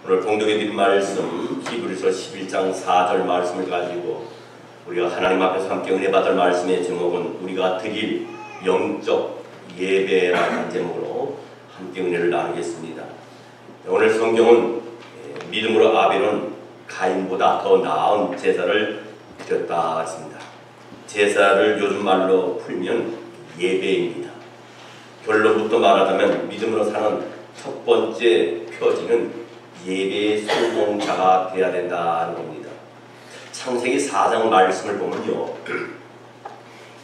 오늘 봉독해 드린 말씀 히브리서 11장 4절 말씀을 가지고 우리가 하나님 앞에서 함께 은혜 받을 말씀의 제목은 우리가 드릴 영적 예배라는 제목으로 함께 은혜를 나누겠습니다. 오늘 성경은 믿음으로 아벨은 가인보다 더 나은 제사를 드렸다 했습니다. 제사를 요즘 말로 풀면 예배입니다. 결론부터 말하자면 믿음으로 사는 첫 번째 표지는 예배의 성공자가 되어야 된다는 겁니다. 창세기 4장 말씀을 보면요,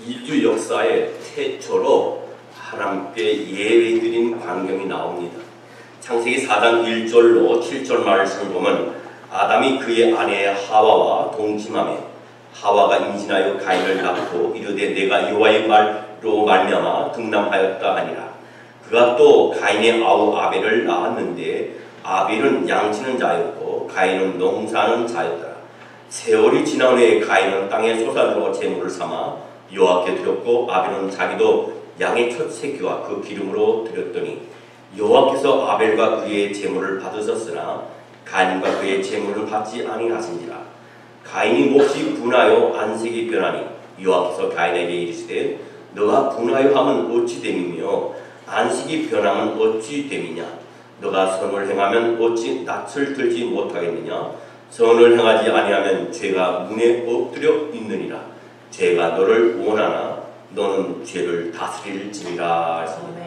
인류 역사의 최초로 하나님께 예배드린 광경이 나옵니다. 창세기 4장 1절로 7절 말씀을 보면 아담이 그의 아내 하와와 동침하며 하와가 임신하여 가인을 낳고 이르되 내가 여호와의 말로 말미암아 등남하였다 하니라. 그가 또 가인의 아우 아벨을 낳았는데 아벨은 양치는 자였고 가인은 농사하는 자였더라. 세월이 지난 후에 가인은 땅의 소산으로 제물을 삼아 여호와께 드렸고 아벨은 자기도 양의 첫 새끼와 그 기름으로 드렸더니 여호와께서 아벨과 그의 제물을 받으셨으나 가인과 그의 제물을 받지 아니하신지라. 가인이 몹시 분하여 안색이 변하니 여호와께서 가인에게 이르시되 너가 분하여 함은 어찌 됨이며 안색이 변함은 어찌 됨이냐. 너가 선을 행하면 어찌 낯을 들지 못하겠느냐. 선을 행하지 아니하면 죄가 문에 엎드려 있느니라. 죄가 너를 원하나 너는 죄를 다스릴지니라 했습니다.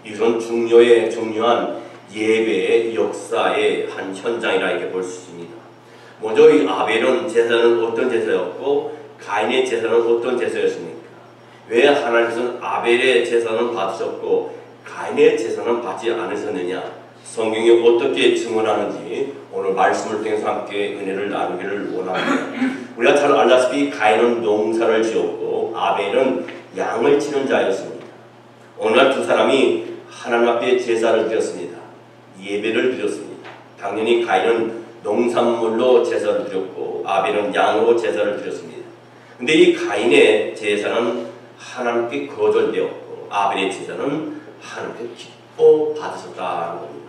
이런 중요한 예배의 역사의 한 현장이라 이렇게 볼 수 있습니다. 먼저 이 아벨은 제사는 어떤 제사였고 가인의 제사는 어떤 제사였습니까? 왜 하나님께서는 아벨의 제사는 받으셨고 가인의 제사는 받지 않으셨느냐? 성경이 어떻게 증언하는지 오늘 말씀을 통해서 함께 은혜를 나누기를 원합니다. 우리가 잘 알다시피 가인은 농사를 지었고 아벨은 양을 치는 자였습니다. 어느 날 두 사람이 하나님 앞에 제사를 드렸습니다. 예배를 드렸습니다. 당연히 가인은 농산물로 제사를 드렸고 아벨은 양으로 제사를 드렸습니다. 근데 이 가인의 제사는 하나님께 거절되었고 아벨의 제사는 하나님께 기뻐 받으셨다는 겁니다.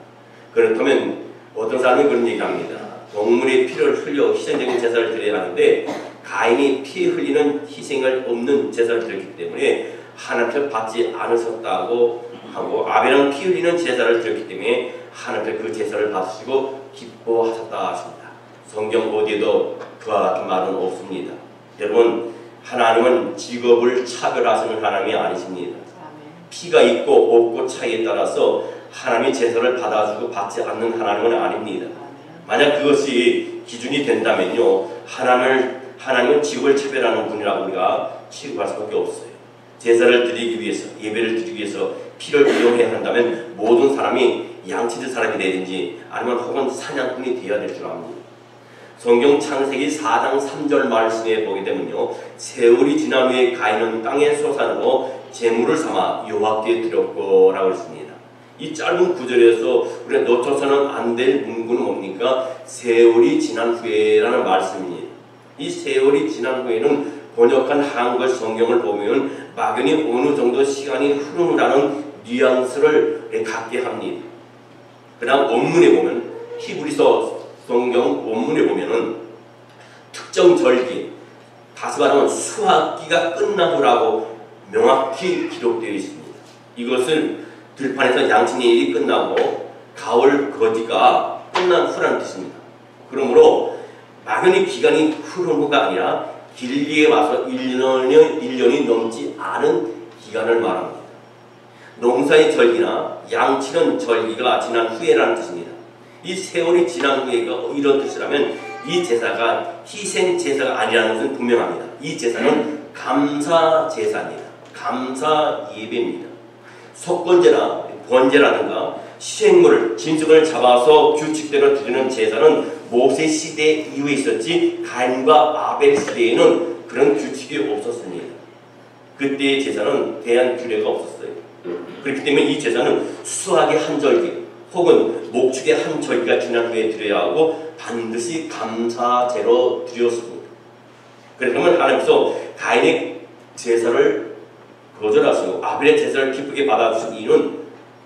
그렇다면 어떤 사람이 그런 얘기합니다. 동물의 피를 흘려 희생적인 제사를 드려야 하는데 가인이 피 흘리는 희생을 없는 제사를 드렸기 때문에 하나님께 받지 않으셨다고 하고 아벨은 피 흘리는 제사를 드렸기 때문에 하나님께 그 제사를 받으시고 기뻐하셨다 하십니다. 성경 어디에도 그와 같은 말은 없습니다. 여러분, 하나님은 직업을 차별하시는 하나님이 아니십니다. 피가 있고 없고 차이에 따라서 하나님이 제사를 받아주고 받지 않는 하나님은 아닙니다. 만약 그것이 기준이 된다면요, 하나님은 직업을 차별하는 분이라고 우리가 취급할 수밖에 없어요. 제사를 드리기 위해서, 예배를 드리기 위해서 피를 이용해야 한다면 모든 사람이 양치는 사람이 되든지 아니면 혹은 사냥꾼이 되어야 될 줄 압니다. 성경 창세기 4장 3절 말씀에 보게 되면요, 세월이 지난 후에 가인은 땅의 소산으로 제물을 삼아 여호와께 드렸고 라고 했습니다. 이 짧은 구절에서 우리가 놓쳐서는 안 될 문구는 뭡니까? 세월이 지난 후에라는 말씀입니다. 이 세월이 지난 후에는 번역한 한글 성경을 보면 막연히 어느 정도 시간이 흐르느라는 뉘앙스를 갖게 합니다. 그다음 원문에 보면 히브리서 성경 원문에 보면은 특정 절기, 다시 말하면 수학기가 끝난 후라고 명확히 기록되어 있습니다. 이것은 들판에서 양치는 일이 끝나고 가을 거지가 끝난 후라는 뜻입니다. 그러므로 막연히 기간이 흐른 후가 아니라 길게 와서 1년이 넘지 않은 기간을 말합니다. 농사의 절기나 양치는 절기가 지난 후에라는 뜻입니다. 이 세월이 지난 후에가 이런 뜻이라면 이 제사가 희생 제사가 아니라는 것은 분명합니다. 이 제사는 감사 제사입니다. 감사 예배입니다. 속건제나 번제라든가 시행물을 짐승을 잡아서 규칙대로 드리는 제사는 모세 시대 이후에 있었지 가인과 아벨 시대에는 그런 규칙이 없었습니다. 그때의 제사는 대한 규례가 없었어요. 그렇기 때문에 이 제사는 수학의 한 절기 혹은 목축의 한 절기가 지난 후에 드려야 하고 반드시 감사제로 드렸습니다. 그러면 하나님께서 가인의 제사를 거절하시고 아벨의 제사를 기쁘게 받아주신 이유는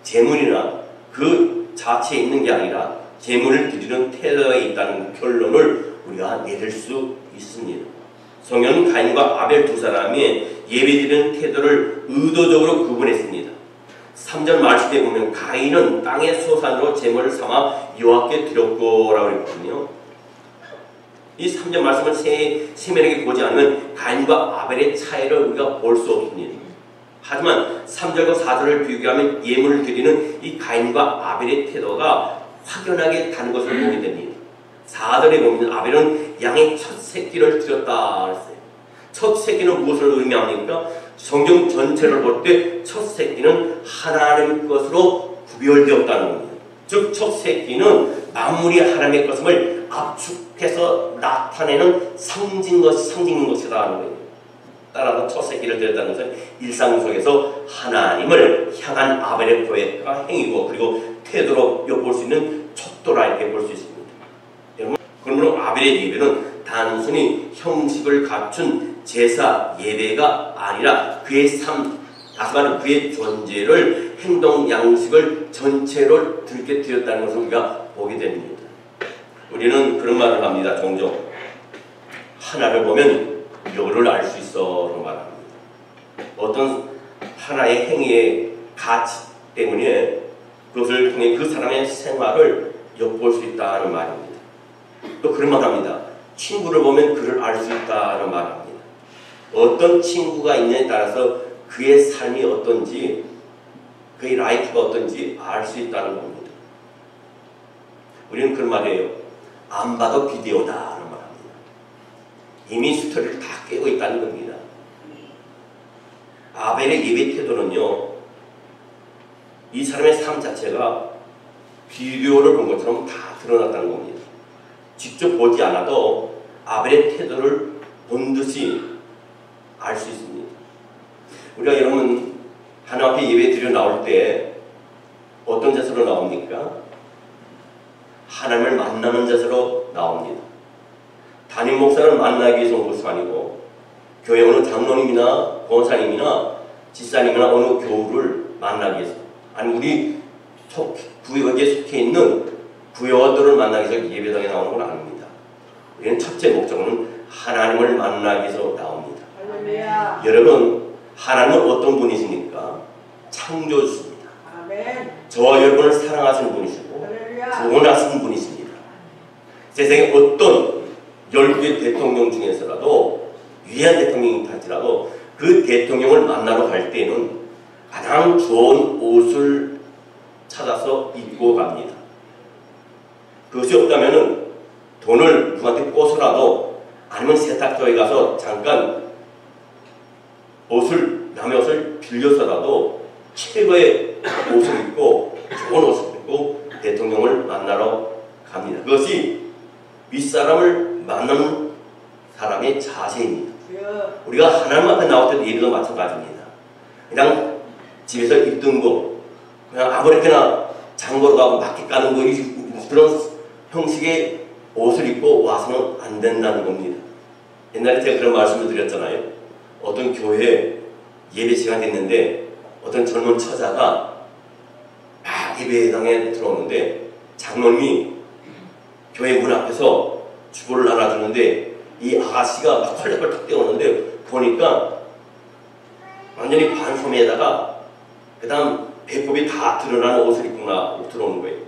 제물이나 그 자체에 있는 게 아니라 제물을 드리는 태도에 있다는 결론을 우리가 내릴 수 있습니다. 성경은 가인과 아벨 두 사람이 예배드리는 태도를 의도적으로 구분했습니다. 3절 말씀에 보면 가인은 땅의 소산으로 제물을 삼아 여호와께 드렸고라고 했거든요. 이 3절 말씀을 세밀하게 보지 않으면 가인과 아벨의 차이를 우리가 볼 수 없습니다. 하지만 3절과 4절을 비교하면 예물을 드리는 이 가인과 아벨의 태도가 확연하게 다른 것을 보게 됩니다. 4절에 보면 아벨은 양의 첫 새끼를 드렸다 했어요. 첫 새끼는 무엇을 의미합니까? 성경 전체를 볼 때 첫 새끼는 하나님의 것으로 구별되었다는 겁니다. 즉 첫 새끼는 만물이 하나님의 것임을 압축해서 나타내는 상징인 것이다 하는 거예요. 따라서 첫 새끼를 드렸다는 것은 일상 속에서 하나님을 향한 아벨의 고백과 행위고 그리고 태도로 엿볼 수 있는 척도라 이렇게 볼 수 있습니다. 여러분, 그러므로 아벨의 예배는 단순히 형식을 갖춘 제사 예배가 아니라 그의 삶, 다시 말해 그의 존재를 행동 양식을 전체로 들게 되었다는 것을 우리가 보게 됩니다. 우리는 그런 말을 합니다. 종종 하나를 보면 여를 알 수 있어 라고 말합니다. 어떤 하나의 행위의 가치 때문에 그것을 통해 그 사람의 생활을 엿볼 수 있다는 말입니다. 또 그런 말 합니다. 친구를 보면 그를 알 수 있다는 말합니다. 어떤 친구가 있느냐에 따라서 그의 삶이 어떤지 그의 라이프가 어떤지 알 수 있다는 겁니다. 우리는 그런 말이에요. 안 봐도 비디오다 라는 말합니다. 이미 스토리를 다 깨고 있다는 겁니다. 아벨의 예배 태도는요, 이 사람의 삶 자체가 비디오를 본 것처럼 다 드러났다는 겁니다. 직접 보지 않아도 아벨의 태도를 본 듯이 알 수 있습니다. 우리가 여러분 하나님 앞에 예배 드려 나올 때 어떤 자세로 나옵니까? 하나님을 만나는 자세로 나옵니다. 담임 목사를 만나기 위해서 온 것이 아니고 교회 어느 장로님이나 권사님이나 집사님이나 어느 교우를 만나기 위해서, 아니 우리 구역에 속해 있는 구역원들을 만나기 위해서 예배당에 나오는 건 아닙니다. 우리는 첫째 목적은 하나님을 만나기 위해서 나옵니다. 할렐루야. 여러분, 하나님은 어떤 분이십니까? 창조주십니다. 아멘. 저와 여러분을 사랑하시는 분이시고 구원하시는 분이십니다. 세상에 어떤 10개 대통령 중에서라도 위대한 대통령이 할지라도 그 대통령을 만나러 갈 때는 가장 좋은 옷을 찾아서 입고 갑니다. 그것이 없다면 돈을 누구한테 꿔서라도 아니면 세탁소에 가서 잠깐 남의 옷을 빌려서라도 최고의 옷을 입고 좋은 옷을 입고 대통령을 만나러 갑니다. 그것이 윗사람을 만나는 사람의 자세입니다. 우리가 하나님 앞에 나올 때도 예배도 마찬가지입니다. 그냥 집에서 입던 거 그냥 아무렇게나 장보러 가고 마켓 가는 거 그런 형식의 옷을 입고 와서는 안 된다는 겁니다. 옛날에 제가 그런 말씀을 드렸잖아요. 어떤 교회에 예배 시간이 됐는데 어떤 젊은 처자가 예배당에 들어오는데 장로님이 교회 문 앞에서 주보를 나눠주는데 이 아가씨가 막 펄럭펄럭 뛰어오는데 보니까 완전히 반소매에다가 그 다음 배꼽이 다 드러나는 옷을 입고 들어오는 거예요.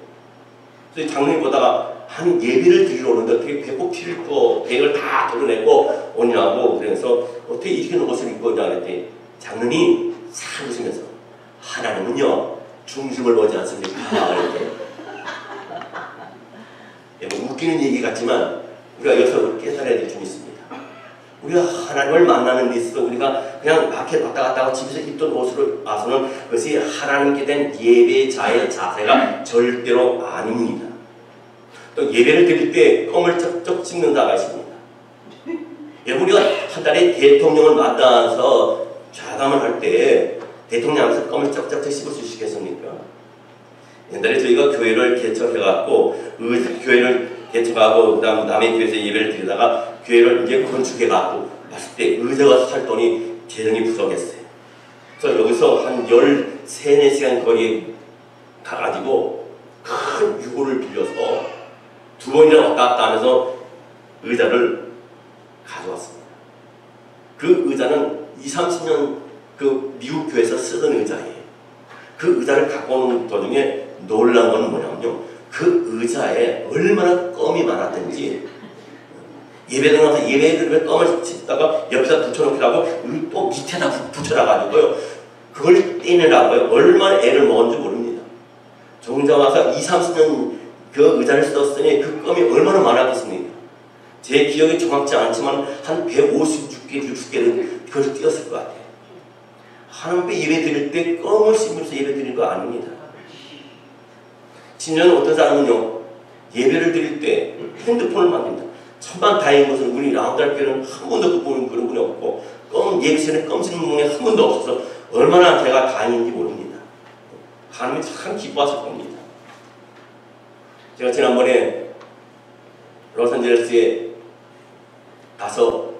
그래서 장로님 보다가 한 예배를 드리러 오는데 어떻게 배꼽 티를 입고 배를 다 드러내고 오냐고, 그래서 어떻게 이렇게 옷을 입고 오냐 그랬더니 장로님이 싹 웃으면서 하나님은요 중심을 보지 않습니까? 웃기는 얘기 같지만 우리가 여기서 깨달아야 될 점이 있습니다. 우리가 하나님을 만나는 데 있어서 우리가 그냥 마켓 왔다 갔다 하고 집에서 입던 옷으로 와서는 그것이 하나님께 된 예배자의 자세가 절대로 아닙니다. 또 예배를 드릴 때 껌을 쩍쩍 씹는 자가 있습니다. 여러분, 우리가 한 달에 대통령을 만나서 좌담을 할 때 대통령 앞에서 껌을 쩍쩍 씹을 수 있겠습니까? 옛날에 저희가 교회를 개척해갖고 교회를 개척하고 그다음 남의 교회에서 예배를 드리다가 교회를 이제 건축해갖고 왔을 때 의자가 살 돈이 재정이 부족했어요. 그래서 여기서 한 13, 14시간 거리에 가가지고 큰 유골을 빌려서 두 번이나 왔다 갔다 하면서 의자를 가져왔습니다. 그 의자는 20-30년 그 미국 교회에서 쓰던 의자예요. 그 의자를 갖고 오는 도중에 놀란 건 뭐냐면요, 그 의자에 얼마나 껌이 많았던지, 예배를 나와서 예배를 껌을 찢다가 옆에다 붙여놓기도 하고 또 밑에다 붙여놔가지고요, 그걸 떼내라고요 얼마나 애를 먹었는지 모릅니다. 정작 와서 20-30년 그 의자를 썼으니 그 껌이 얼마나 많았겠습니까? 제 기억이 정확치 않지만 한 150개, 60개는 그걸 띄었을 것 같아요. 하나님 앞에 예배 드릴 때 껌을 씹으면서 예배 드리는 거 아닙니다. 심지어는 어떤 사람은요, 예배를 드릴 때 핸드폰을 만듭니다. 천만 다행인 것은 우리 라운드할교회는 한 번도 그런 분이 없고, 예배 시간에 껌 씹는 분이 한 번도 없어서 얼마나 제가 다행인지 모릅니다. 하나님이 참 기뻐하실 겁니다. 제가 지난번에 로스앤젤레스에 가서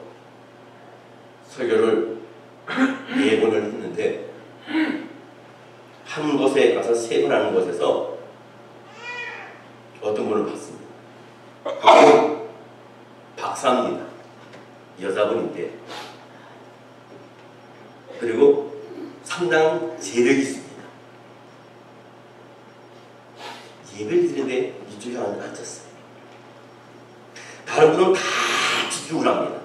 설교를 4번을 했는데, 한 곳에 가서 3번 하는 곳에서 어떤 분을 봤습니다. 그분은 박사입니다. 여자분인데, 그리고 상당한 재력이 있습니다. 예배를 드리는데 이쪽에 앉았어요. 다른 분은 다 집중을 합니다.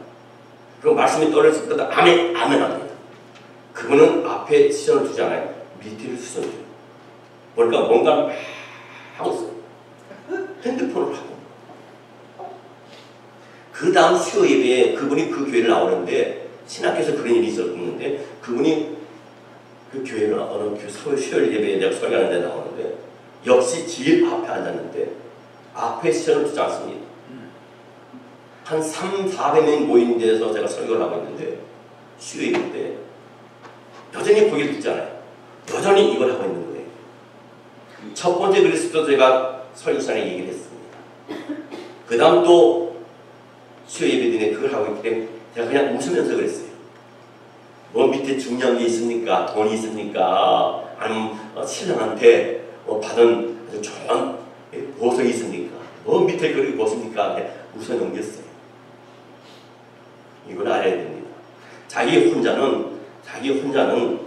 그리고 말씀이 떨어질 때마다 아멘, 아멘 합니다. 그분은 앞에 시선을 두지 않아요. 밑에를 시선을 줘요. 보니까 뭔가 하고 있어요. 핸드폰을 하고. 그 다음 수요 예배에 그분이 그 교회를 나오는데, 신학교에서 그런 일이 있었는데, 그분이 그 교회를 어느 수요 예배에 내가 설교하는 데 나오는데, 역시 제일 앞에 앉았는데 앞에 시선을 두지 않습니다. 한 300-400명 모인 데서 제가 설교를 하고 있는데, 수요 예배 때 여전히 거기를 듣지 않아요. 여전히 이걸 하고 있는 거예요. 첫 번째 그리스도 제가 설교 시간에 얘기를 했습니다. 그 다음 또 수요 예배 때문에 그걸 하고 있기 때문에 제가 그냥 웃으면서 그랬어요. 뭐 밑에 중요한 게 있습니까? 돈이 있습니까? 아니면 신랑한테 받은 아주 좋은 보석이 있습니까? 뭐 밑에 그렇게 보습니까? 웃어 넘겼어요. 이걸 알아야 됩니다. 자기 혼자는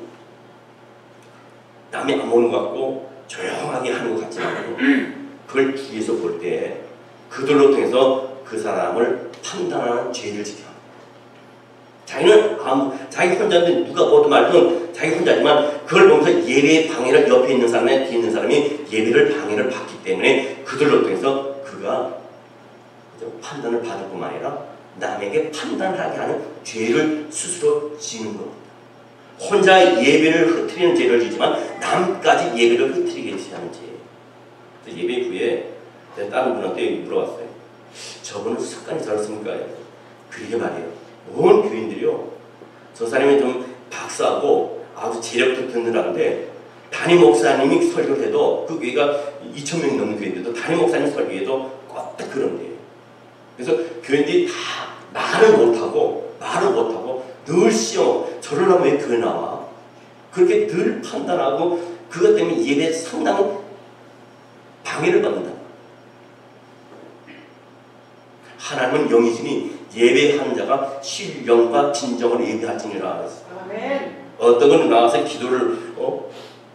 남이 안 보는 것 같고 조용하게 하는 것 같지만, 그걸 뒤에서 볼 때 그들로 통해서 그 사람을 판단하는 죄를 지켜. 자기는 자기 혼자인데 누가 뭐든 말든 자기 혼자지만, 그걸 보면서 예배의 방해를, 옆에 있는 사람에 뒤에 있는 사람이 예배를 방해를 받기 때문에 그들로 통해서 그가 판단을 받을 뿐만 아니라 남에게 판단하게 하는 죄를 스스로 지는 겁니다. 혼자 예배를 흐트리는 죄를 지지만 남까지 예배를 흐트리게 하는 죄. 예배 후에 제가 다른 분한테 물어봤어요. 저분은 습관이 저렇습니까? 그게 말이에요. 온 교인들이요, 저 사람이 좀 박사하고 아주 재력도 듣느라는데, 담임 목사님이 설교를 해도, 그 교회가 2,000명이 넘는 교회인데도 담임 목사님 설교에도 꼭 그런데요. 그래서 교인들이 다 말을 못하고 늘 시험, 저를 하면 왜 교회 나와? 그렇게 늘 판단하고, 그것 때문에 예배에 상당히 방해를 받는다. 하나님은 영이시니 예배하는 자가 신령과 진정으로 예배할지니라 하셨어요. 어떤 건 나와서 기도를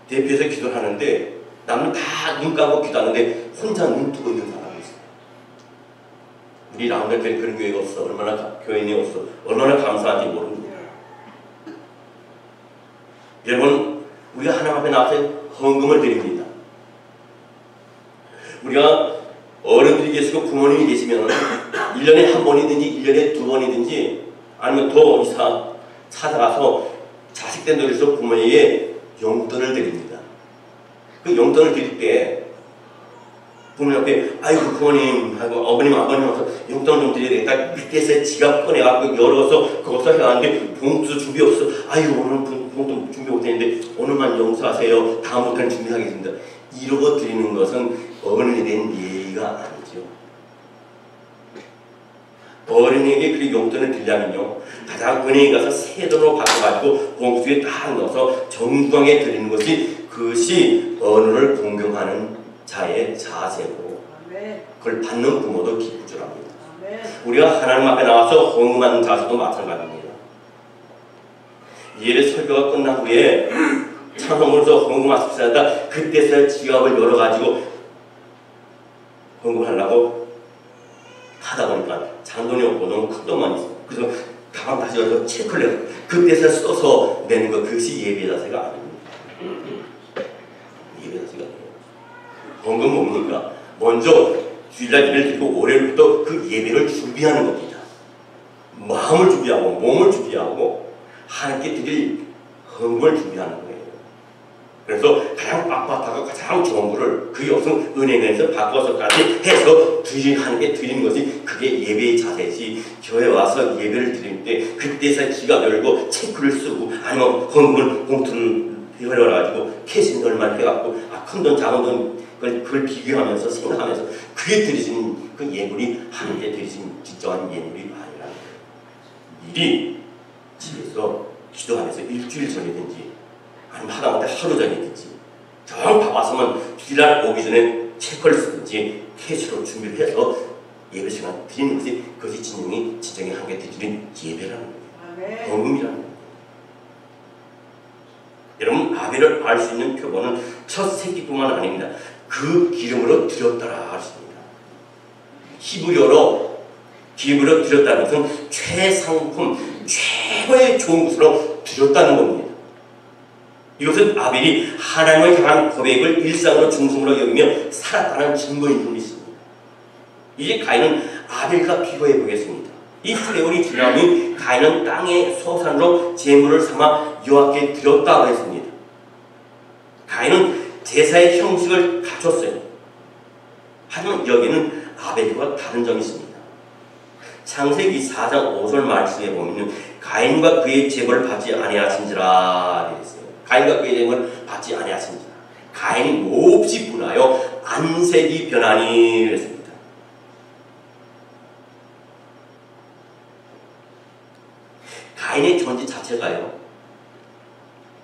대표해서 기도를 하는데, 남은 다 눈 감고 기도하는데 혼자 눈 뜨고 있는 사람이 있어요. 우리 라운드 교회 그런 교회가 없어. 교인이 없어. 얼마나 감사한지 모릅니다. 여러분, 우리가 하나님 앞에 나와서 헌금을 드립니다. 우리가 어른들이 계시고 부모님이 계시면 1년에 한 번이든지 1년에 2번이든지 아니면 더 이상 찾아가서 자식된 노릇으로 부모에게 용돈을 드립니다. 그 용돈을 드릴 때 부모님 앞에 아이고 부모님 하고 어머님 아버님 와서 용돈 좀 드려야 되겠다. 밑에서 지갑 꺼내갖고 열어서 거기서 해왔는데 봉투 준비 없어. 아이고 오늘 봉투 준비 못했는데 오늘만 용서하세요. 다음부터는 준비하겠습니다. 이러고 드리는 것은 어른에 대한 예의가 아니죠. 어른에게 그 용돈을 드리려면요, 가장 은행에 가서 새 돈으로 받아가지고 봉투에 딱 넣어서 정중하게 드리는 것이, 그것이 어른을 공경하는 자의 자세고, 그걸 받는 부모도 기쁠 줄 압니다. 우리가 하나님 앞에 나와서 헌금하는 자세도 마찬가지입니다. 예배 설교가 끝난 후에 찬송으로서 헌금하십시다. 그때서야 지갑을 열어가지고 헌금하려고 하다 보니까 잔돈이 없고 너무 큰 돈만 있어. 그래서 가방 다시 열어서 체크를 해요. 그때서 써서 내는 것, 그것이 예배 자세가 아닙니다. 예배 자세가 아니에요. 헌금 뭡니까? 먼저 주일날 예배를 드리고 월요일부터 그 예배를 준비하는 겁니다. 마음을 준비하고 몸을 준비하고 하나님께 드릴 헌금을 준비하는 거예요. 그래서 가장 빳빳하고 가장 좋은 거를 그게 없으면 은행에서 바꿔서까지 해서 하나님께 드리는 것이 그게 예배의 자세지. 교회 와서 예배를 드릴 때 그때서 지갑 열고 체크를 쓰고 아니면 헌금을 봉투를 열어가지고 캐시는 얼마를 해갖고 큰 돈 작은 돈 그걸 비교하면서 생각하면서 그게 드리신 그 예물이 하나님께 드리신 진정한 예물이 아니라는 거예요. 미리 집에서 기도하면서 일주일 전이든지 아니면 하다못해 하루 전이든지 정 바빴으면 주일날 오기 전에 체크를 쓰든지 캐시로 준비를 해서 예배 시간 드리는 것이 그것이 진정히 하나님께 드리는 예배라는 거예요. 헌금이라는 거예요. 여러분 아벨을 알 수 있는 표본은 첫 새끼뿐만 아닙니다. 그 기름으로 드렸더라 하십니다. 히브리어로 기름으로 드렸다는 것은 최상품, 최고의 좋은 것으로 드렸다는 겁니다. 이것은 아벨이 하나님을 향한 고백을 일상으로 중심으로 여기며 살았다는 증거인 뿐이십니다. 이제 가인은 아벨과 비교해 보겠습니다. 이 세월이 지나면 가인은 땅의 소산으로 제물을 삼아 여호와께 드렸다고 했습니다. 가인은 제사의 형식을 갖췄어요. 하지만 여기는 아벨과 다른 점이 있습니다. 창세기 4장 5절 말씀에 보면 가인과 그의 제물을 받지 아니하신지라 이랬어요. 가인과 그의 제물을 받지 아니하신지라. 가인이 몹시 분하여 안색이 변하니 이랬습니다. 가인의 존재 자체가요,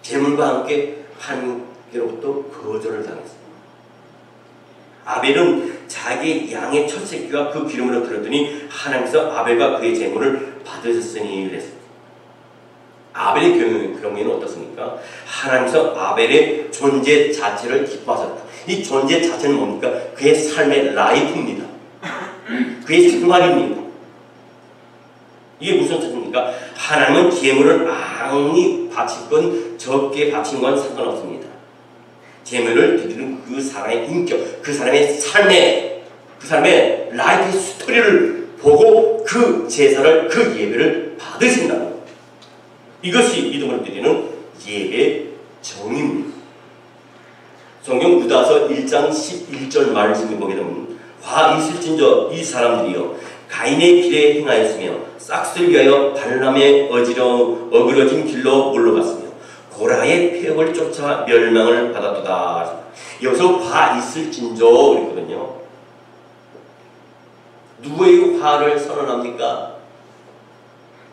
제물과 함께 하나님께로부터 거절을 당했습니다. 아벨은 자기 양의 첫 새끼와 그 기름으로 드렸더니 하나님께서 아벨과 그의 제물을 받으셨으니 그랬습니다. 아벨의 경우에는 어떻습니까? 하나님께서 아벨의 존재 자체를 기뻐하셨다. 이 존재 자체는 뭡니까? 그의 삶의 라이프입니다. 그의 생활입니다. 이게 무슨 뜻입니까? 하나님은 제물을 많이 바치건 적게 바친 건 상관없습니다. 제물을 드리는 그 사람의 인격, 그 사람의 삶의, 그 사람의 라이프 스토리를 보고 그 제사를, 그 예배를 받으신다는 것. 이것이 믿음으로 드리는 예배 정의입니다. 성경 유다서 1장 11절 말씀을 보게 되면 화 있을진저 이 사람들이여 가인의 길에 행하였으며 싹스를 위하여 발람의 어그러진 길로 물러갔으며 고라의 폐역을 쫓아 멸망을 받았도다. 여기서 화 있을진저 그랬거든요. 누구의 화를 선언합니까?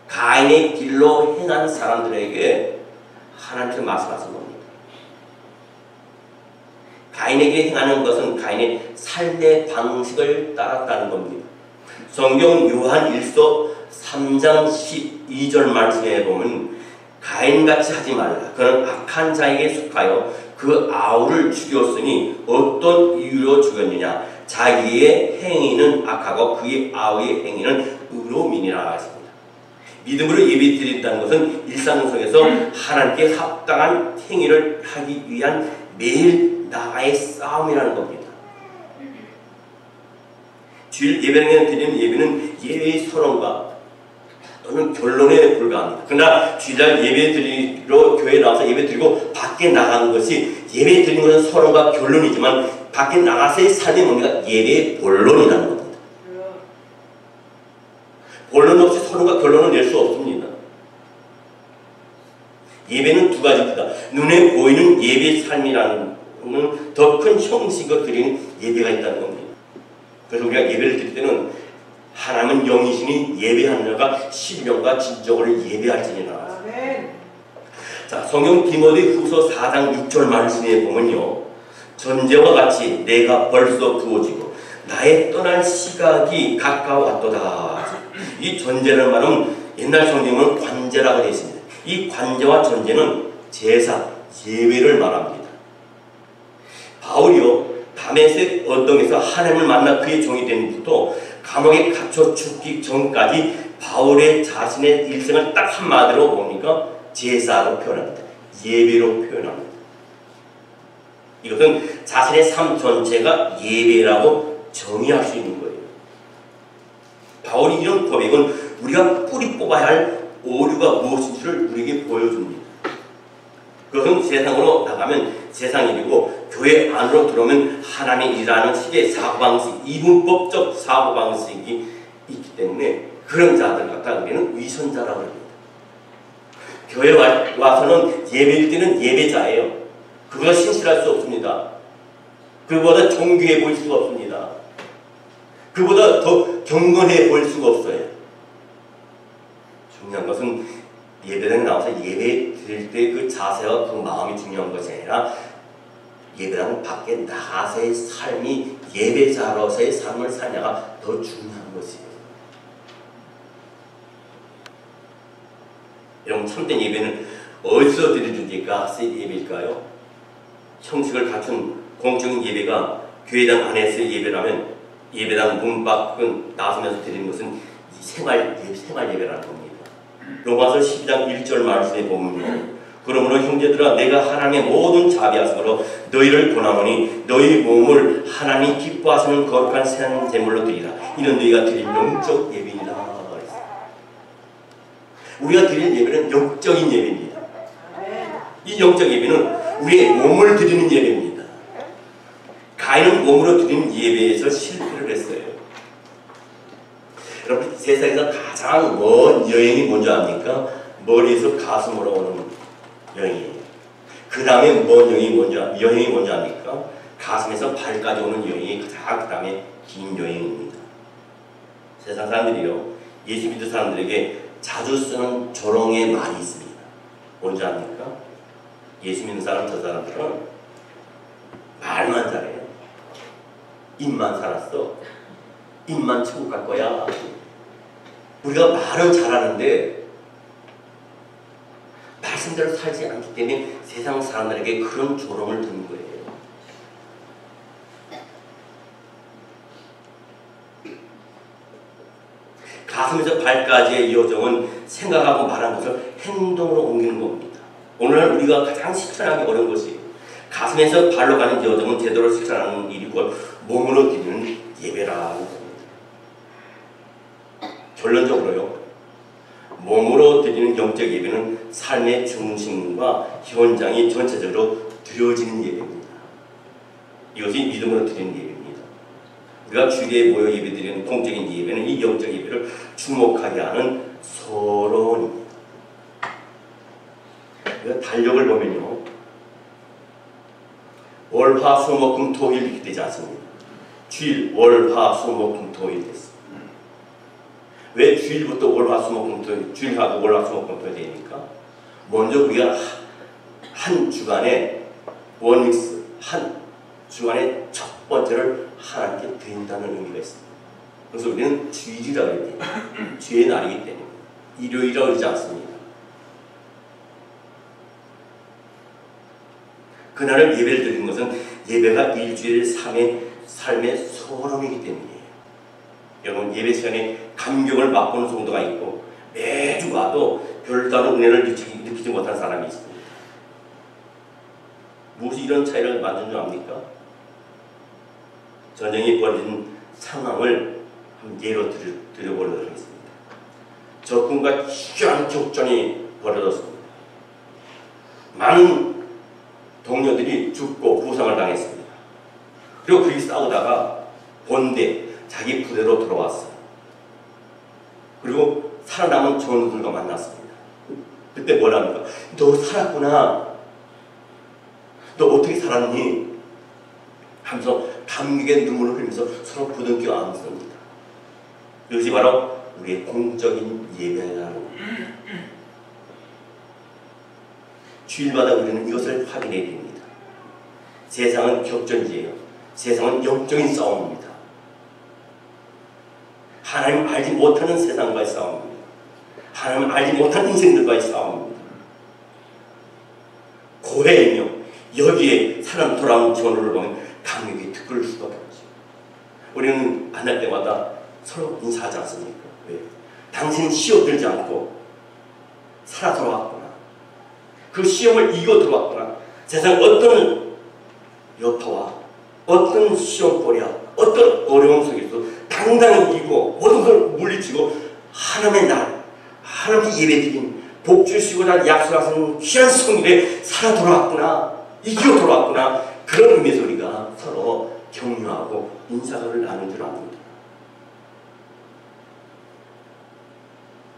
가인의 길로 행한 사람들에게 하나님께서 말씀하신 겁니다. 가인에게 행하는 것은 가인의 삶의 방식을 따랐다는 겁니다. 성경 요한 1서 3장 12절 말씀에 보면 가인같이 하지 말라. 그는 악한 자에게 속하여 그 아우를 죽였으니 어떤 이유로 죽였느냐. 자기의 행위는 악하고 그의 아우의 행위는 의로움이니라 하십니다. 믿음으로 예배드린다는 것은 일상 속에서 하나님께 합당한 행위를 하기 위한 매일 나의 싸움이라는 겁니다. 주일 예배에 드리는 예배는 예배의 선언과 또는 결론에 불과합니다. 그러나 주일날 예배 드리러 교회에 나와서 예배 드리고 밖에 나가는 것이 예배 드리는 것은 선언과 결론이지만 밖에 나가서의 삶이 뭡니까? 예배의 본론이라는 겁니다. 본론 없이 선언과 결론을 낼 수 없습니다. 예배는 두 가지입니다. 눈에 보이는 예배의 삶이라는 더 큰 형식을 드리는 예배가 있다는 겁니다. 그래서 우리가 예배를 드릴 때는 하나님은 영이시니 예배하는 자가 신령과 진정으로 예배할지니라. 자, 성경 디모데 후서 4장 6절 말씀에 보면요, 전제와 같이 내가 벌써 부어지고 나의 떠날 시각이 가까워왔도다. 이 전제라는 말은 옛날 성경은 관제라고 되어 있습니다. 이 관제와 전제는 제사, 예배를 말합니다. 바울이요 다메섹 언덕에서 하나님을 만나 그의 종이 된 후부터 감옥에 갇혀 죽기 전까지 바울의 자신의 일생을 딱 한마디로 뭡니까? 제사로 표현합니다. 예배로 표현합니다. 이것은 자신의 삶 전체가 예배라고 정의할 수 있는 거예요. 바울이 이런 고백은 우리가 뿌리 뽑아야 할 오류가 무엇인지를 우리에게 보여줍니다. 그것은 세상으로 나가면 세상 일이고 교회 안으로 들어오면 하나님의 일하는 식의 사고방식, 이분법적 사고방식이 있기 때문에 그런 자들 갖다 우리는 위선자라고 합니다. 교회 와서는 예배일 때는 예배자예요. 그보다 신실할 수 없습니다. 그보다 정교해 보일 수가 없습니다. 그보다 더 경건해 보일 수가 없어요. 중요한 것은 예배당에 나와서 예배 드릴 때 그 자세와 그 마음이 중요한 것이 아니라 예배당 밖에 나가서의 삶이 예배자로서의 삶을 사냐가 더 중요한 것이에요. 여러분 참된 예배는 어디서 드려줍니까? 예배일까요? 형식을 갖춘 공적인 예배가 교회당 안에서의 예배라면 예배당 문 밖은 나서면서 드리는 것은 생활 예배라는 겁니다. 로마서 12장 1절 말씀에 보면요. 그러므로 형제들아 내가 하나님의 모든 자비하심으로 너희를 권하노니 너희 몸을 하나님 기뻐하시는 거룩한 새 제물로 드리라. 이는 너희가 드릴 영적 예배이다. 우리가 드릴 예배는 영적인 예배입니다. 이 영적 예배는 우리의 몸을 드리는 예배입니다. 가인은 몸으로 드리는 예배에서 실패를 했어요. 여러분 세상에서 가장 먼 여행이 뭔지 압니까? 머리에서 가슴으로 오는 여행이에요. 그 다음에 먼 여행이 뭔지 압니까? 가슴에서 발까지 오는 여행이 가장 그 다음에 긴 여행입니다. 세상 사람들이요 예수 믿는 사람들에게 자주 쓰는 조롱의 말이 있습니다. 뭔지 압니까? 예수 믿는 사람 저 사람들은 말만 잘해요. 입만 살았어. 입만 천국 갈 거야. 우리가 말은 잘하는데 말씀대로 살지 않기 때문에 세상 사람들에게 그런 조롱을 듣는 거예요. 가슴에서 발까지의 여정은 생각하고 말한 것을 행동으로 옮기는 겁니다. 오늘날 우리가 가장 실천하기 어려운 것이 가슴에서 발로 가는 여정은 제대로 실천하는 일이 곧 몸으로 드리는 예배라는 겁니다. 결론적으로요. 몸으로 드리는 영적 예배는 삶의 중심과 현장이 전체적으로 드려지는 예배입니다. 이것이 믿음으로 드리는 예배입니다. 우리가 주일에 모여 예배드리는 공적인 예배는 이 영적 예배를 주목하게 하는 서론입니다. 우리가 달력을 보면요. 월, 화, 수, 목, 금, 토, 일 이렇게 되지 않습니다. 주일, 월, 화, 수, 목, 금, 토, 일 됐습니다. 왜 주일부터 월, 화, 수, 목, 금, 토, 주일하고 월, 화, 수, 목, 금, 토 되니까? 먼저 우리가 한 주간에 원익스, 한 주간에 첫 번째를 하나님께 드린다는 의미가 있습니다. 그래서 우리는 주일이라고 해요. 주의 날이기 때문에 일요일이라고 그러지 않습니다. 그날을 예배를 드리는 것은 예배가 일주일 삶의 소원이기 때문이에요. 여러분 예배 시간에 감격을 맛보는 성도가 있고 매주 와도 별다른 은혜를 느끼지 못한 사람이 있습니다. 무엇이 이런 차이를 만든 줄 압니까? 전쟁이 벌어진 상황을 예로 드려보도록 하겠습니다. 적군과 희귀한 격전이 벌어졌습니다. 많은 동료들이 죽고 부상을 당했습니다. 그리고 그렇게 싸우다가 본대, 자기 부대로 돌아왔어요. 그리고 살아남은 전우들과 만났습니다. 그때 뭐랍니까? 너 살았구나. 너 어떻게 살았니? 하면서 감격의 눈물을 흘리면서 서로 부둥켜 안습니다. 이것이 바로 우리의 공적인 예배라는 겁니다. 주일마다 우리는 이것을 확인해야 됩니다. 세상은 격전이에요. 세상은 영적인 싸움입니다. 하나님 알지 못하는 세상과의 싸움입니다. 하나님 알지 못한 인생들과의 싸움입니다. 고해이며 여기에 사람 돌아온 전우를 보면 감격이 특별할 수밖에 없죠. 우리는 만날 때마다 서로 인사하지 않습니까? 왜? 당신은 시험 들지 않고 살아 돌아왔구나. 그 시험을 이겨 들어왔구나. 세상 어떤 여파와 어떤 시험거리와 어떤 어려움 속에서 당당히 이기고 모든 걸 물리치고 하나님의 날, 하나님께 예배드린 복 주시고자 약속하신 귀한 성일에 살아 돌아왔구나. 이겨 돌아왔구나. 그런 의미에서 우리가 서로 격려하고 인사를 나눈 줄 압니다.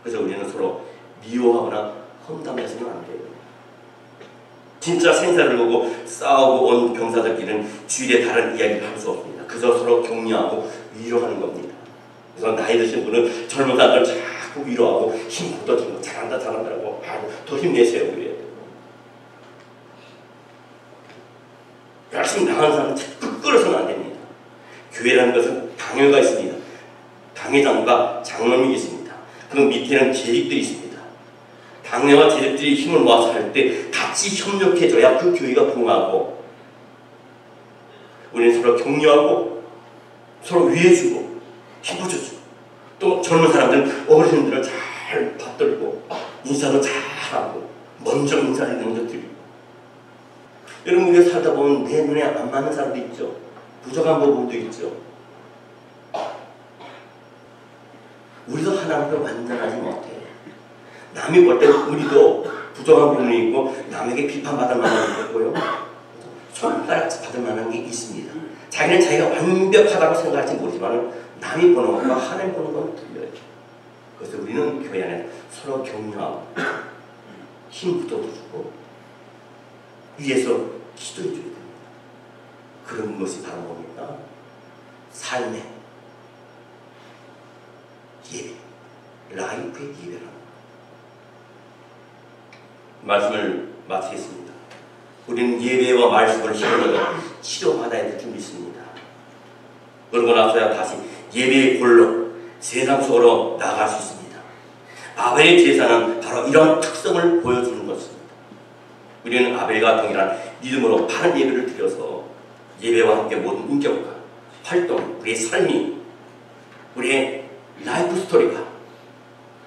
그래서 우리는 서로 미워하거나 험담해서는 안 돼요. 진짜 생사를 보고 싸우고 온 병사들끼리는 주일에 다른 이야기를 할 수 없습니다. 그저 서로 격려하고 위로하는 겁니다. 그래서 나이 드신 분은 젊은 사람들 자꾸 위로하고 힘 걷어주고 잘한다 잘한다고 더 힘내세요 그래야 돼요. 열심히 나가는 사람은 자꾸 끌어서는 안 됩니다. 교회라는 것은 당회가 있습니다. 당회장과 장로님이 있습니다. 그 밑에는 재직들이 있습니다. 당회와 재직들이 힘을 모아서 할 때 같이 협력해줘야 그 교회가 부흥하고, 우리는 서로 격려하고 서로 위해주고 힘줘주고, 또 젊은 사람들은 어르신들을 잘 받들고 인사도 잘하고 먼저 인사를 먼저 드리고. 여러분, 우리가 살다 보면 내 눈에 안 맞는 사람도 있죠. 부족한 부분도 있죠. 우리도 하나님과 완전하지 못해. 남이 볼 때 우리도 부족한 부분이 있고 남에게 비판받을 만한 게 있고요. 손가락 받을 만한 게 있습니다. 자기는 자기가 완벽하다고 생각할지 모르지만 남이 보는 것과 하나님 보는 건 틀려요. 그래서 우리는 교회 안에 서로 격려하고 힘 붙여주고 위에서 기도해줘야 됩니다. 그런 것이 바로 뭡니까? 삶의 예배, 라이프의 예배라는 말씀을 마치겠습니다. 우리는 예배와 말씀을 힘으로 치료받아야 될 줄 믿습니다. 그러고 나서야 다시 예배의 골로 세상 속으로 나갈 수 있습니다. 아벨의 제사는 바로 이런 특성을 보여주는 것입니다. 우리는 아벨과 동일한 믿음으로 바른 예배를 드려서 예배와 함께 모든 인격과 활동, 우리의 삶이, 우리의 라이프 스토리가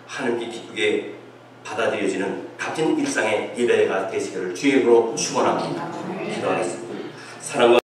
하나님께 기쁘게 받아들여지는 값진 일상의 예배가 되시기를 주의 이름으로 축원합니다. 기도하겠습니다. 사랑과